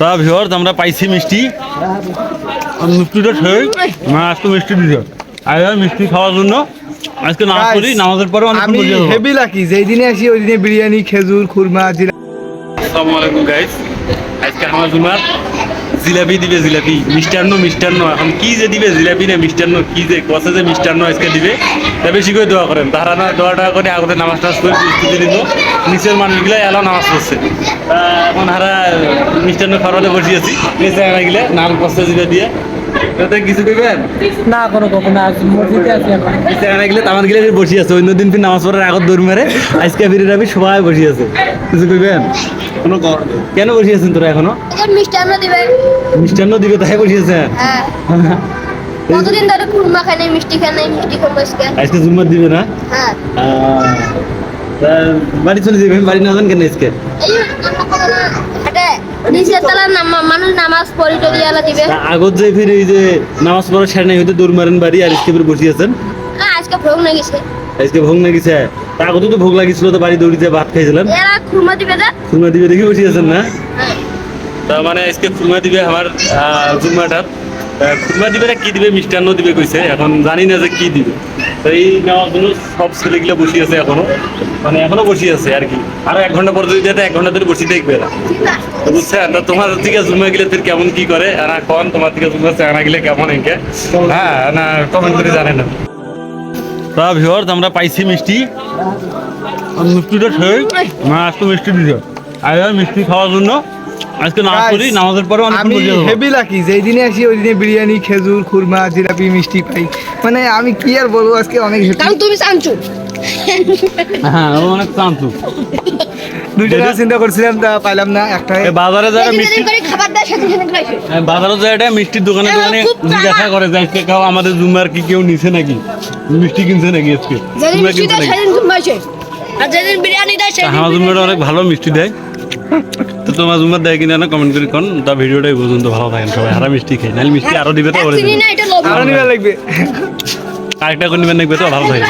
তা ভিউয়ার্স আমরা পাইছি মিষ্টি মিষ্টিটা সেই মা আজকে মিষ্টি দিছে আর মিষ্টি খাওয়ার জন্য আজকে নামাজ পড়ি নামাজের পরে আমি হেভি লাকি যেই দিনে আসি ওই দিনে বিরিয়ানি খেজুর খুরমা জিরা। আসসালামু আলাইকুম গাইস, আজকে আমার জুমার জিলাপি দিবে, জিলাপি মিষ্টান্ন এখন কি যে দিবে, জিলাপি না মিষ্টান্ন কি যে কষে যে মিষ্টান্ন আজকে দিবে, তা বেশি করে দোয়া করেন। তারা না দোয়াটা করে আগতে নামাজ টাজ করে প্রস্তুতি নিল, নিচের মানুষগুলাই এলাও নামাজ পড়ছে। এখন হারা মিষ্টান্ন খাওয়াতে বসিয়েছি, নিচে আনা গেলে নাম কষে জিলে দিয়ে কিছু কইবেন না কোনো কখনো মসজিদে আছি এখন। নিচে আনা গেলে তামান গেলে বসে আছে, অন্য দিন ফির নামাজ পড়ার আগত দৌড় মেরে আজকে বিরিয়ানি সবাই বসে আছে। কিছু কইবেন? কোনো কেন বসে আছেন তোরা এখনো? মিষ্টান্ন দিবে। মিষ্টান্ন দিবে তাই বসে আছে? হ্যাঁ। কতদিন ধরে খুরমা খাই নাই, মিষ্টি খাই নাই, মিষ্টি খাবো আজকে। আজকে জুম্মার দিবে না? হ্যাঁ। বাড়ি চলে যাবেন, বাড়ি না যান কেন আজকে? এই হাটে নিচের তলার মানুষ নামাজ পড়ি টড়ি আলা দিবে। আগত যে ফির এই যে নামাজ পড়া ছেড়ে নাই হইতে দৌড় মারেন বাড়ি, আর আজকে ফির বসে আছেন। আজকে ভোগ না গেছে। আজকে ভোগ না গেছে, আগত তো ভোগ লাগিয়েছিল, তো বাড়ি দৌড়িতে ভাত খাইছিলেন। এরা খুরমা দিবে না? খুরমা দিবে দেখে বসে আছেন না? হ্যাঁ। তার মানে আজকে খুরমা দিবে আমার জুম্মাটা। খুরমা দিবে না কি দিবে, মিষ্টান্ন দিবে কইছে, এখন জানি না যে কি দিবে। তো এই নেওয়ার জন্য সব ছেলেগুলো বসে আছে এখনো, মানে এখনো বসে আছে আর কি। আরো 1 ঘন্টা পর যদি দেয় 1 ঘন্টা ধরে বসে দেখবে এরা, বুঝছেন? তো তোমার দিকে জুম্মা গেলে ফির কেমন কি করে আর কোন তোমার দিকে জুম্মা আনা গেলে কেমন এঁকে, হ্যাঁ না কমেন্ট করে জানে না। তা ভিউয়ার্স আমরা পাইছি মিষ্টি মিষ্টিটা সেই মা আজকে মিষ্টি দিছে আর মিষ্টি খাওয়ার জন্য আজকে নামাজ পড়ি নামাজের পরে আমি হেভি লাকি যেই দিনে আসি ওই দিনে বিরিয়ানি খেজুর খুরমা জিলাপি মিষ্টি পাই। মানে আমি কি আর বলবো, আজকে অনেক কারণ তুমি চাঞ্চু। হ্যাঁ ও অনেক শান্তু। 2 টাকা চিন্তা করছিলাম তা পাইলাম না। একটা বাজারে যারা মিষ্টি করে খাবার দেয় সাথে সাথে খাইছো। বাজারে যায় মিষ্টির দোকানে দোকানে জিজ্ঞাসা করে যে আজকে খাও আমাদের জুম্মার কি কেউ নিছে নাকি, মিষ্টি কিনছে নাকি আজকে? যেদিন মিষ্টি দেয় সেদিন তুমি খাইছো, আর যেদিন বিরিয়ানি দেয় সেদিন আমার জুম্মাটা অনেক ভালো মিষ্টি দেয়। তো তোমার জুম্মার দেয় কিনা না কমেন্ট করে কোন। তা ভিডিওটাই পর্যন্ত ভালো থাকেন সবাই, হারা মিষ্টি খাই নাহলে মিষ্টি আরো দিবে তো চিনি না, এটা লোভ। আরো নিবার লাগবে। আরেকটা করে নিবেন দেখবে তো ভালো থাকে।